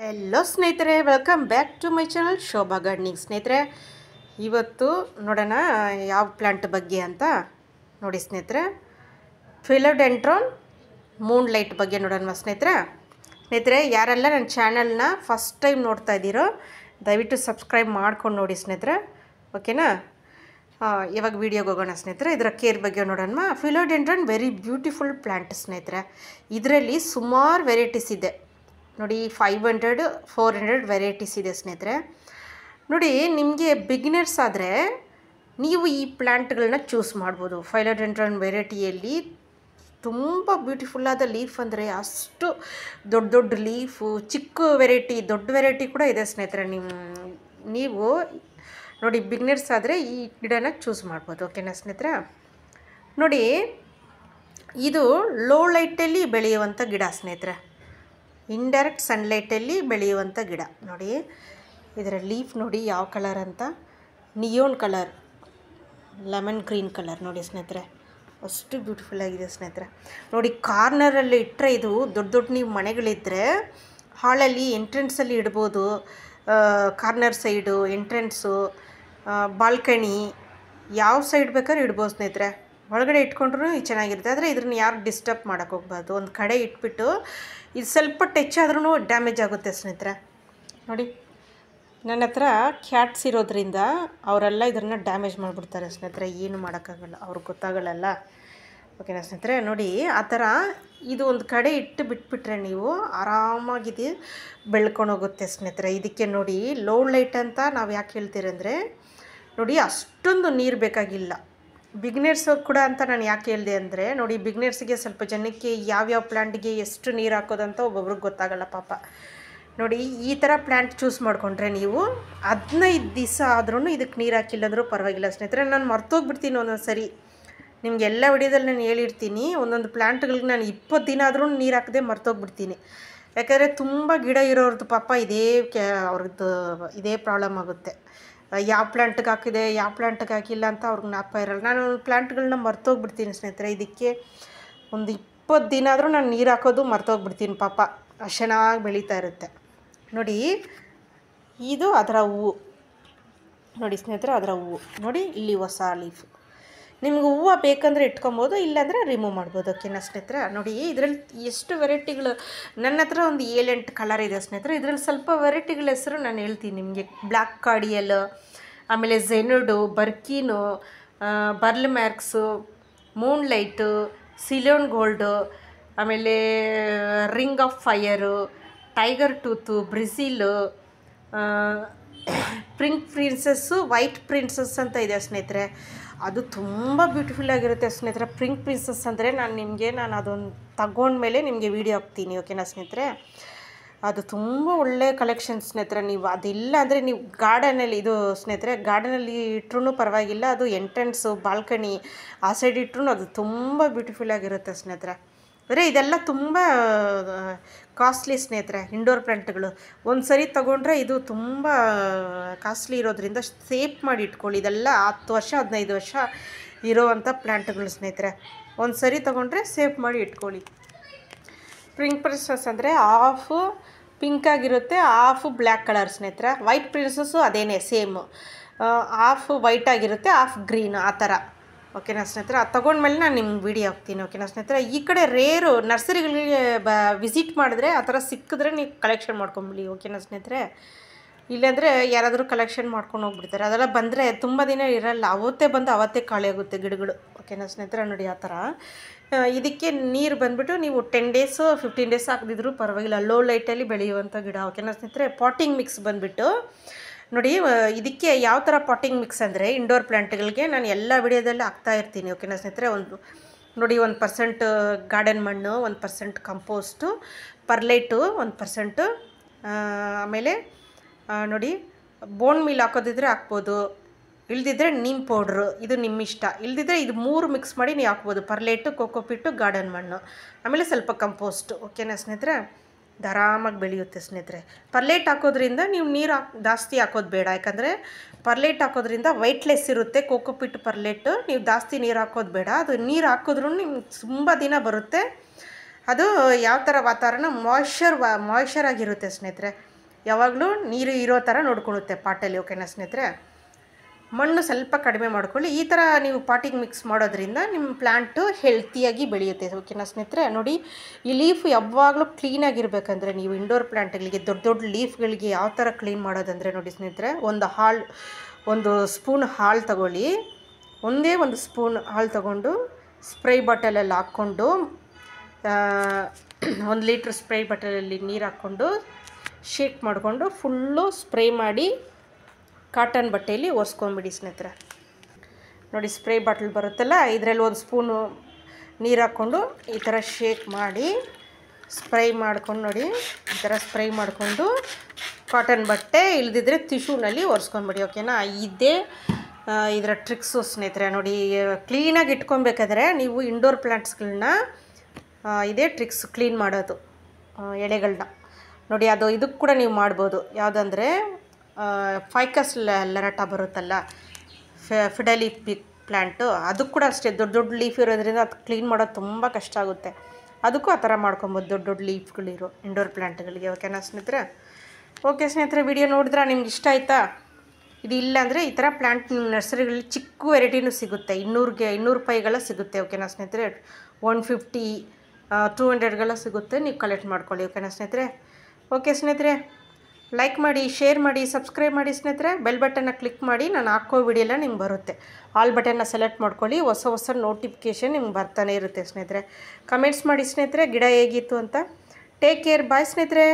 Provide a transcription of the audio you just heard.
Hello ಸ್ನೇಹಿತರೆ, welcome back to my channel Shobha gardening. ಸ್ನೇಹಿತರೆ, ಇವತ್ತು ನೋಡೋಣ ಯಾವ ಪ್ಲಾಂಟ್ ಬಗ್ಗೆ ಅಂತ. ನೋಡಿ ಸ್ನೇಹಿತರೆ, ಫಿಲೋಡೆಂಡ್ರಾನ್ ಮೂನ್ ಲೈಟ್ ಬಗ್ಗೆ ನೋಡೋಣ ಸ್ನೇಹಿತರೆ. ಯಾರೆಲ್ಲ ನನ್ನ ಚಾನಲ್ನ ಫಸ್ಟ್ ಟೈಮ್ ನೋಡ್ತಾ ಇದ್ದೀರೋ ದಯವಿಟ್ಟು ಸಬ್ಸ್ಕ್ರೈಬ್ ಮಾಡ್ಕೊಂಡು ನೋಡಿ ಸ್ನೇಹಿತರೆ, ಓಕೆನಾ. ಇವಾಗ ವೀಡಿಯೋಗೆ ಹೋಗೋಣ ಸ್ನೇಹಿತರೆ. ಇದರ ಕೇರ್ ಬಗ್ಗೆ ನೋಡೋಣ. ಫಿಲೋಡೆಂಡ್ರಾನ್ ವೆರಿ ಬ್ಯೂಟಿಫುಲ್ ಪ್ಲಾಂಟ್ ಸ್ನೇಹಿತರೆ. ಇದರಲ್ಲಿ ಸುಮಾರು ವೆರೈಟೀಸ್ ಇದೆ ನೋಡಿ. 500 400 ವೆರೈಟೀಸ್ ಇದೆ ಸ್ನೇಹಿತರೆ. ನೋಡಿ, ನಿಮಗೆ ಬಿಗಿನರ್ಸ್ ಆದರೆ ನೀವು ಈ ಪ್ಲ್ಯಾಂಟ್ಗಳನ್ನ ಚೂಸ್ ಮಾಡ್ಬೋದು. ಫಿಲೋಡೆಂಡ್ರಾನ್ ವೆರೈಟಿಯಲ್ಲಿ ತುಂಬ ಬ್ಯೂಟಿಫುಲ್ಲಾದ ಲೀಫ್ ಅಂದರೆ ಅಷ್ಟು ದೊಡ್ಡ ದೊಡ್ಡ ಲೀಫು, ಚಿಕ್ಕ ವೆರೈಟಿ, ದೊಡ್ಡ ವೆರೈಟಿ ಕೂಡ ಇದೆ ಸ್ನೇಹಿತರೆ. ನೀವು ನೋಡಿ, ಬಿಗಿನರ್ಸ್ ಆದರೆ ಈ ಗಿಡನ ಚೂಸ್ ಮಾಡ್ಬೋದು, ಓಕೆನಾ ಸ್ನೇಹಿತರೆ. ನೋಡಿ, ಇದು ಲೋ ಲೈಟಲ್ಲಿ ಬೆಳೆಯುವಂಥ ಗಿಡ ಸ್ನೇಹಿತರೆ. ಇಂಡೈರೆಕ್ಟ್ ಸನ್ಲೈಟಲ್ಲಿ ಬೆಳೆಯುವಂಥ ಗಿಡ. ನೋಡಿ, ಇದರ ಲೀಫ್ ನೋಡಿ ಯಾವ ಕಲರ್ ಅಂತ, neon colour, lemon green colour ನೋಡಿ ಸ್ನೇಹಿತರೆ. ಅಷ್ಟು ಬ್ಯೂಟಿಫುಲ್ಲಾಗಿದೆ ಸ್ನೇಹಿತರೆ. ನೋಡಿ, ಕಾರ್ನರಲ್ಲಿ ಇಟ್ಟರೆ ಇದು ದೊಡ್ಡ ದೊಡ್ಡ ನೀವು ಮನೆಗಳಿದ್ದರೆ ಹಾಲಲ್ಲಿ ಎಂಟ್ರೆನ್ಸಲ್ಲಿ ಇಡ್ಬೋದು. ಕಾರ್ನರ್ ಸೈಡು, ಎಂಟ್ರೆನ್ಸು, ಬಾಲ್ಕನಿ, ಯಾವ ಸೈಡ್ ಬೇಕಾದ್ರೂ ಇಡ್ಬೋದು ಸ್ನೇಹಿತರೆ. ಒಳಗಡೆ ಇಟ್ಕೊಂಡ್ರೂ ಚೆನ್ನಾಗಿರುತ್ತೆ. ಆದರೆ ಇದನ್ನ ಯಾರು ಡಿಸ್ಟರ್ಬ್ ಮಾಡೋಕ್ಕೆ ಹೋಗ್ಬಾರ್ದು. ಒಂದು ಕಡೆ ಇಟ್ಬಿಟ್ಟು ಇದು ಸ್ವಲ್ಪ ಟಚ್ ಆದ್ರೂ ಡ್ಯಾಮೇಜ್ ಆಗುತ್ತೆ ಸ್ನೇಹಿತರೆ. ನೋಡಿ, ನನ್ನ ಹತ್ರ ಕ್ಯಾಟ್ಸ್ ಇರೋದ್ರಿಂದ ಅವರೆಲ್ಲ ಇದನ್ನು ಡ್ಯಾಮೇಜ್ ಮಾಡಿಬಿಡ್ತಾರೆ ಸ್ನೇಹಿತರೆ. ಏನು ಮಾಡೋಕ್ಕಾಗಲ್ಲ, ಅವ್ರಿಗೆ ಗೊತ್ತಾಗಲ್ಲ, ಓಕೆನಾ ಸ್ನೇಹಿತರೆ. ನೋಡಿ, ಆ ಥರ ಇದು ಒಂದು ಕಡೆ ಇಟ್ಟು ಬಿಟ್ಬಿಟ್ರೆ ನೀವು ಆರಾಮಾಗಿದೆ ಬೆಳ್ಕೊಂಡು ಹೋಗುತ್ತೆ ಸ್ನೇಹಿತರೆ. ಇದಕ್ಕೆ ನೋಡಿ, ಲೋ ಲೈಟ್ ಅಂತ ನಾವು ಯಾಕೆ ಹೇಳ್ತೀರಂದರೆ, ನೋಡಿ ಅಷ್ಟೊಂದು ನೀರು ಬೇಕಾಗಿಲ್ಲ. ಬಿಗ್ನರ್ಸ್ ಕೂಡ ಅಂತ ನಾನು ಯಾಕೆ ಹೇಳಿದೆ ಅಂದರೆ, ನೋಡಿ ಬಿಗ್ನರ್ಸಿಗೆ ಸ್ವಲ್ಪ ಜನಕ್ಕೆ ಯಾವ್ಯಾವ ಪ್ಲ್ಯಾಂಟ್ಗೆ ಎಷ್ಟು ನೀರು ಹಾಕೋದಂತ ಒಬ್ಬೊಬ್ರಿಗೆ ಗೊತ್ತಾಗಲ್ಲ ಪಾಪ. ನೋಡಿ, ಈ ಥರ ಪ್ಲ್ಯಾಂಟ್ ಚೂಸ್ ಮಾಡಿಕೊಂಡ್ರೆ ನೀವು 15 ದಿವಸ ಆದ್ರೂ ಇದಕ್ಕೆ ನೀರು ಹಾಕಿಲ್ಲ ಅಂದರೂ ಪರವಾಗಿಲ್ಲ ಸ್ನೇಹಿತರೆ. ನಾನು ಮರ್ತೋಗ್ಬಿಡ್ತೀನಿ ಒಂದೊಂದು ಸರಿ. ನಿಮಗೆಲ್ಲ ವಿಡಿಯೋದಲ್ಲಿ ನಾನು ಹೇಳಿರ್ತೀನಿ, ಒಂದೊಂದು ಪ್ಲ್ಯಾಂಟ್ಗಳಿಗೆ ನಾನು 20 ದಿನ ಆದ್ರೂ ನೀರು ಹಾಕದೆ ಮರ್ತೋಗ್ಬಿಡ್ತೀನಿ. ಯಾಕಂದರೆ ತುಂಬ ಗಿಡ ಇರೋರ್ದು ಪಾಪ ಅವ್ರದ್ದು ಇದೇ ಪ್ರಾಬ್ಲಮ್ ಆಗುತ್ತೆ. ಯಾವ ಪ್ಲ್ಯಾಂಟ್ಗೆ ಹಾಕಿದೆ, ಯಾವ ಪ್ಲ್ಯಾಂಟ್ಗೆ ಹಾಕಿಲ್ಲ ಅಂತ ಅವ್ರಿಗೆ ಜ್ಞಾಪಕ ಇರಲ್ಲ. ನಾನು ಪ್ಲ್ಯಾಂಟ್ಗಳನ್ನ ಮರ್ತೋಗ್ಬಿಡ್ತೀನಿ ಸ್ನೇಹಿತರೆ. ಇದಕ್ಕೆ ಒಂದು 20 ದಿನ ಆದರೂ ನಾನು ನೀರು ಹಾಕೋದು ಮರ್ತೋಗ್ಬಿಡ್ತೀನಿ ಪಾಪ. ಅಷ್ಟು ಚೆನ್ನಾಗಿ ಬೆಳೀತಾ ಇರುತ್ತೆ. ನೋಡಿ, ಇದು ಅದರ ಹೂವು ನೋಡಿ ಸ್ನೇಹಿತರೆ, ಅದರ ಹೂವು ನೋಡಿ. ಇಲ್ಲಿ ಹೊಸ ಲೀಫು. ನಿಮ್ಗೆ ಹೂವು ಬೇಕಂದರೆ ಇಟ್ಕೊಬೋದು, ಇಲ್ಲಾಂದರೆ ರಿಮೂವ್ ಮಾಡ್ಬೋದು, ಓಕೆನಾ ಸ್ನೇಹಿತರೆ. ನೋಡಿ, ಇದರಲ್ಲಿ ಎಷ್ಟು ವೆರೈಟಿಗಳು, ನನ್ನ ಹತ್ರ ಒಂದು 7-8 ಕಲರ್ ಇದೆ ಸ್ನೇಹಿತರೆ. ಇದರಲ್ಲಿ ಸ್ವಲ್ಪ ವೆರೈಟಿಗಳ ಹೆಸರು ನಾನು ಹೇಳ್ತೀನಿ ನಿಮಗೆ. ಬ್ಲ್ಯಾಕ್ ಕಾರ್ಡಿಯಲ್, ಆಮೇಲೆ Xanadu, Birkin, Burle Marx, moonlight, Ceylon gold, ಆಮೇಲೆ ring of fire, tiger tooth, Brazil, pink princess, white princess ಅಂತ ಇದೆ ಸ್ನೇಹಿತರೆ. ಅದು ತುಂಬ ಬ್ಯೂಟಿಫುಲ್ಲಾಗಿರುತ್ತೆ ಸ್ನೇಹಿತರೆ. ಪಿಂಕ್ ಪ್ರಿನ್ಸಸ್ ಅಂದರೆ ನಾನು ಅದೊಂದು ತಗೊಂಡ್ಮೇಲೆ ನಿಮಗೆ ವೀಡಿಯೋ ಹಾಕ್ತೀನಿ, ಓಕೆನಾ ಸ್ನೇಹಿತರೆ. ಅದು ತುಂಬ ಒಳ್ಳೆ ಕಲೆಕ್ಷನ್ ಸ್ನೇಹಿತರೆ. ನೀವು ಅದಿಲ್ಲ ಅಂದರೆ ನೀವು ಗಾರ್ಡನಲ್ಲಿ, ಇದು ಸ್ನೇಹಿತರೆ ಗಾರ್ಡನಲ್ಲಿ ಇಟ್ಟರೂ ಪರವಾಗಿಲ್ಲ, ಅದು ಎಂಟ್ರೆನ್ಸು, ಬಾಲ್ಕನಿ ಆ ಸೈಡ್ ಇಟ್ಟರು ಅದು ತುಂಬ ಬ್ಯೂಟಿಫುಲ್ಲಾಗಿರುತ್ತೆ ಸ್ನೇಹಿತರೆ. ಅಂದರೆ ಇದೆಲ್ಲ ತುಂಬ ಕಾಸ್ಟ್ಲಿ ಸ್ನೇಹಿತರೆ. ಇಂಡೋರ್ ಪ್ಲ್ಯಾಂಟ್ಗಳು ಒಂದು ಸರಿ ತೊಗೊಂಡ್ರೆ ಇದು ತುಂಬ ಕಾಸ್ಟ್ಲಿ ಇರೋದ್ರಿಂದ ಸೇಫ್ ಮಾಡಿ ಇಟ್ಕೊಳ್ಳಿ. ಇದೆಲ್ಲ 10 ವರ್ಷ 15 ವರ್ಷ ಇರೋವಂಥ ಪ್ಲ್ಯಾಂಟ್ಗಳು ಸ್ನೇಹಿತರೆ. ಒಂದು ಸರಿ ತೊಗೊಂಡ್ರೆ ಸೇಫ್ ಮಾಡಿ ಇಟ್ಕೊಳ್ಳಿ. ಪಿಂಕ್ ಪ್ರಿನ್ಸಸ್ ಅಂದರೆ ಹಾಫು ಪಿಂಕ್ ಆಗಿರುತ್ತೆ, ಹಾಫು ಬ್ಲ್ಯಾಕ್ ಕಲರ್ ಸ್ನೇಹಿತರೆ. ವೈಟ್ ಪ್ರಿನ್ಸಸ್ಸು ಅದೇನೇ ಸೇಮು, ಹಾಫ್ ವೈಟ್ ಆಗಿರುತ್ತೆ, ಹಾಫ್ ಗ್ರೀನ್, ಆ ಥರ, ಓಕೆನಾ ಸ್ನೇಹಿತರೆ. ಅದು ತೊಗೊಂಡ್ಮೇಲೆ ನಾನು ನಿಮ್ಗೆ ವೀಡಿಯೋ ಹಾಕ್ತೀನಿ, ಓಕೆನಾ ಸ್ನೇಹಿತರೆ. ಈ ಕಡೆ ರೇರು ನರ್ಸರಿಗಳಿಗೆ ವಿಸಿಟ್ ಮಾಡಿದ್ರೆ ಆ ಥರ ಸಿಕ್ಕಿದ್ರೆ ನೀವು ಕಲೆಕ್ಷನ್ ಮಾಡ್ಕೊಂಬಿಡಿ, ಓಕೆನಾ ಸ್ನೇಹಿತರೆ. ಇಲ್ಲಾಂದರೆ ಯಾರಾದರೂ ಕಲೆಕ್ಷನ್ ಮಾಡ್ಕೊಂಡು ಹೋಗ್ಬಿಡ್ತಾರೆ. ಅದೆಲ್ಲ ಬಂದರೆ ತುಂಬ ದಿನ ಇರಲ್ಲ, ಅವತ್ತೇ ಬಂದು ಅವತ್ತೇ ಖಾಲಿ ಆಗುತ್ತೆ ಗಿಡಗಳು, ಓಕೆನಾ ಸ್ನೇಹಿತರೆ. ನೋಡಿ, ಆ ಥರ ಇದಕ್ಕೆ ನೀರು ಬಂದುಬಿಟ್ಟು ನೀವು 10 ಡೇಸು 15 ಡೇಸ್ ಹಾಕಿದ್ರು ಪರವಾಗಿಲ್ಲ. ಲೋ ಲೈಟಲ್ಲಿ ಬೆಳೆಯುವಂಥ ಗಿಡ, ಓಕೆನಾ ಸ್ನೇಹಿತರೆ. ಪಾಟಿಂಗ್ ಮಿಕ್ಸ್ ಬಂದುಬಿಟ್ಟು ನೋಡಿ, ಇದಕ್ಕೆ ಯಾವ ಥರ ಪಾಟಿಂಗ್ ಮಿಕ್ಸ್ ಅಂದರೆ, ಇಂಡೋರ್ ಪ್ಲ್ಯಾಂಟ್ಗಳಿಗೆ ನಾನು ಎಲ್ಲ ವಿಡಿಯೋದಲ್ಲೂ ಹಾಕ್ತಾ ಇರ್ತೀನಿ, ಓಕೆನಾ ಸ್ನೇಹಿತರೆ. ನೋಡಿ, 1% ಗಾರ್ಡನ್ ಮಣ್ಣು, 1% ಕಂಪೋಸ್ಟು, ಪರ್ಲೈಟು 1%, ಆಮೇಲೆ ನೋಡಿ ಬೋನ್ ಮೀಲ್ ಹಾಕೋದಿದ್ರೆ ಹಾಕ್ಬೋದು, ಇಲ್ದಿದ್ರೆ ನೀಮ್ ಪೌಡ್ರು, ಇದು ನಿಮ್ಮ ಇಷ್ಟ. ಇಲ್ದಿದ್ರೆ ಇದು 3 ಮಿಕ್ಸ್ ಮಾಡಿ ನೀವು ಹಾಕ್ಬೋದು. ಪರ್ಲೈಟು, ಕೋಕೋಪಿಟ್ಟು, ಗಾರ್ಡನ್ ಮಣ್ಣು, ಆಮೇಲೆ ಸ್ವಲ್ಪ ಕಂಪೋಸ್ಟು, ಓಕೆನಾ ಸ್ನೇಹಿತರೆ. ಆರಾಮಾಗಿ ಬೆಳೆಯುತ್ತೆ ಸ್ನೇಹಿತರೆ. ಪರ್ಲೈಟ್ ಹಾಕೋದ್ರಿಂದ ನೀವು ನೀರು ಜಾಸ್ತಿ ಹಾಕೋದು ಬೇಡ. ಯಾಕಂದರೆ ಪರ್ಲೈಟ್ ಹಾಕೋದ್ರಿಂದ ವೈಟ್ಲೆಸ್ ಇರುತ್ತೆ. ಕೋಕೋಪಿಟ್ ಪರ್ಲೈಟು ನೀವು ಜಾಸ್ತಿ ನೀರು ಹಾಕೋದು ಬೇಡ. ಅದು ನೀರು ಹಾಕಿದ್ರೂ ನಿಮ್ಗೆ ತುಂಬ ದಿನ ಬರುತ್ತೆ. ಅದು ಯಾವ ಥರ ವಾತಾವರಣ ಮಾಯ್ಶ್ಚರ್ ಆಗಿರುತ್ತೆ ಸ್ನೇಹಿತರೆ. ಯಾವಾಗಲೂ ನೀರು ಇರೋ ಥರ ನೋಡ್ಕೊಳ್ಳುತ್ತೆ ಪಾಟಲ್ಲಿ. ಓಕೆನಾ ಸ್ನೇಹಿತರೆ. ಮಣ್ಣು ಸ್ವಲ್ಪ ಕಡಿಮೆ ಮಾಡ್ಕೊಳ್ಳಿ. ಈ ಥರ ನೀವು ಪಾಟಿಗೆ ಮಿಕ್ಸ್ ಮಾಡೋದ್ರಿಂದ ನಿಮ್ಮ ಪ್ಲ್ಯಾಂಟು ಹೆಲ್ತಿಯಾಗಿ ಬೆಳೆಯುತ್ತೆ. ಓಕೆನಾ ಸ್ನೇಹಿತರೆ. ನೋಡಿ, ಈ ಲೀಫ್ ಯಾವಾಗಲೂ ಕ್ಲೀನಾಗಿರ್ಬೇಕಂದ್ರೆ ನೀವು ಇಂಡೋರ್ ಪ್ಲ್ಯಾಂಟ್ಗಳಿಗೆ ದೊಡ್ಡ ದೊಡ್ಡ ಲೀಫ್ಗಳಿಗೆ ಯಾವ ಥರ ಕ್ಲೀನ್ ಮಾಡೋದಂದರೆ ನೋಡಿ ಸ್ನೇಹಿತರೆ, ಒಂದು ಸ್ಪೂನ್ ಹಾಲು ತಗೊಳ್ಳಿ. ಒಂದೇ ಒಂದು ಸ್ಪೂನ್ ಹಾಲು ತಗೊಂಡು ಸ್ಪ್ರೇ ಬಾಟಲಲ್ಲಿ ಹಾಕ್ಕೊಂಡು 1 ಲೀಟ್ರ್ ಸ್ಪ್ರೇ ಬಾಟಲಲ್ಲಿ ನೀರು ಹಾಕ್ಕೊಂಡು ಶೇಕ್ ಮಾಡಿಕೊಂಡು ಫುಲ್ಲು ಸ್ಪ್ರೇ ಮಾಡಿ ಕಾಟನ್ ಬಟ್ಟೆಯಲ್ಲಿ ಒರೆಸ್ಕೊಂಬಿಡಿ ಸ್ನೇಹಿತರೆ. ನೋಡಿ, ಸ್ಪ್ರೇ ಬಾಟಲ್ ಬರುತ್ತಲ್ಲ, ಇದರಲ್ಲಿ 1 ಸ್ಪೂನು ನೀರು ಹಾಕ್ಕೊಂಡು ಈ ಥರ ಶೇಕ್ ಮಾಡಿ ಸ್ಪ್ರೇ ಮಾಡ್ಕೊಂಡು ನೋಡಿ, ಈ ಥರ ಸ್ಪ್ರೇ ಮಾಡಿಕೊಂಡು ಕಾಟನ್ ಬಟ್ಟೆ ಇಲ್ದಿದ್ರೆ ಟಿಶ್ಯೂನಲ್ಲಿ ಒರೆಸ್ಕೊಂಬಿಡಿ. ಓಕೆನಾ. ಇದೇ ಇದರ ಟ್ರಿಕ್ಸು ಸ್ನೇಹಿತರೆ. ನೋಡಿ, ಕ್ಲೀನಾಗಿ ಇಟ್ಕೊಬೇಕಾದ್ರೆ ನೀವು ಇಂಡೋರ್ ಪ್ಲ್ಯಾಂಟ್ಸ್ಗಳನ್ನ ಇದೇ ಟ್ರಿಕ್ಸ್ ಕ್ಲೀನ್ ಮಾಡೋದು ಎಲೆಗಳನ್ನ. ನೋಡಿ, ಅದು ಇದಕ್ಕೆ ಕೂಡ ನೀವು ಮಾಡ್ಬೋದು. ಯಾವುದಂದರೆ ಫೈಕಸ್ ಲರಟ ಬರುತ್ತಲ್ಲ, ಫಿಡಲಿಪಿಕ್ ಪ್ಲ್ಯಾಂಟು, ಅದಕ್ಕೆ ಕೂಡ ಅಷ್ಟೇ ದೊಡ್ಡ ದೊಡ್ಡ ಲೀಫ್ ಇರೋದ್ರಿಂದ ಅದು ಕ್ಲೀನ್ ಮಾಡೋದು ತುಂಬ ಕಷ್ಟ ಆಗುತ್ತೆ. ಅದಕ್ಕೂ ಆ ಥರ ಮಾಡ್ಕೊಬೋದು ದೊಡ್ಡ ದೊಡ್ಡ ಲೀಫ್ಗಳಿರೋ ಇಂಡೋರ್ ಪ್ಲ್ಯಾಂಟ್ಗಳಿಗೆ. ಓಕೆನಾ ಸ್ನೇಹಿತರೆ. ಓಕೆ ಸ್ನೇಹಿತರೆ, ವಿಡಿಯೋ ನೋಡಿದ್ರೆ ನಿಮ್ಗೆ ಇಷ್ಟ ಆಯಿತಾ? ಇದು ಇಲ್ಲ ಅಂದರೆ ಈ ಥರ ಪ್ಲ್ಯಾಂಟ್ ನಿಮ್ಮ ನರ್ಸರಿಗಳಲ್ಲಿ ಚಿಕ್ಕ ವೆರೈಟಿನೂ ಸಿಗುತ್ತೆ. 200 ರೂಪಾಯಿಗೆಲ್ಲ ಸಿಗುತ್ತೆ. ಓಕೆನಾ ಸ್ನೇಹಿತರೆ. 150 200ಗೆಲ್ಲ ಸಿಗುತ್ತೆ. ನೀವು ಕಲೆಕ್ಟ್ ಮಾಡ್ಕೊಳ್ಳಿ. ಓಕೆನಾ ಸ್ನೇಹಿತರೆ. ಓಕೆ ಸ್ನೇಹಿತರೆ, ಲೈಕ್ ಮಾಡಿ, ಶೇರ್ ಮಾಡಿ, ಸಬ್ಸ್ಕ್ರೈಬ್ ಮಾಡಿ ಸ್ನೇಹಿತರೆ. ಬೆಲ್ ಬಟನ್ನ ಕ್ಲಿಕ್ ಮಾಡಿ, ನಾನು ಹಾಕೋ ವಿಡಿಯೋ ಎಲ್ಲ ನಿಮ್ಗೆ ಬರುತ್ತೆ. ಆಲ್ ಬಟನ್ನ ಸೆಲೆಕ್ಟ್ ಮಾಡ್ಕೊಳ್ಳಿ. ಹೊಸ ನೋಟಿಫಿಕೇಷನ್ ನಿಮ್ಗೆ ಬರ್ತಾನೆ ಇರುತ್ತೆ ಸ್ನೇಹಿತರೆ. ಕಮೆಂಟ್ಸ್ ಮಾಡಿ ಸ್ನೇಹಿತರೆ ಗಿಡ ಹೇಗಿತ್ತು ಅಂತ. Take care. ಬಾಯ್ ಸ್ನೇಹಿತರೆ.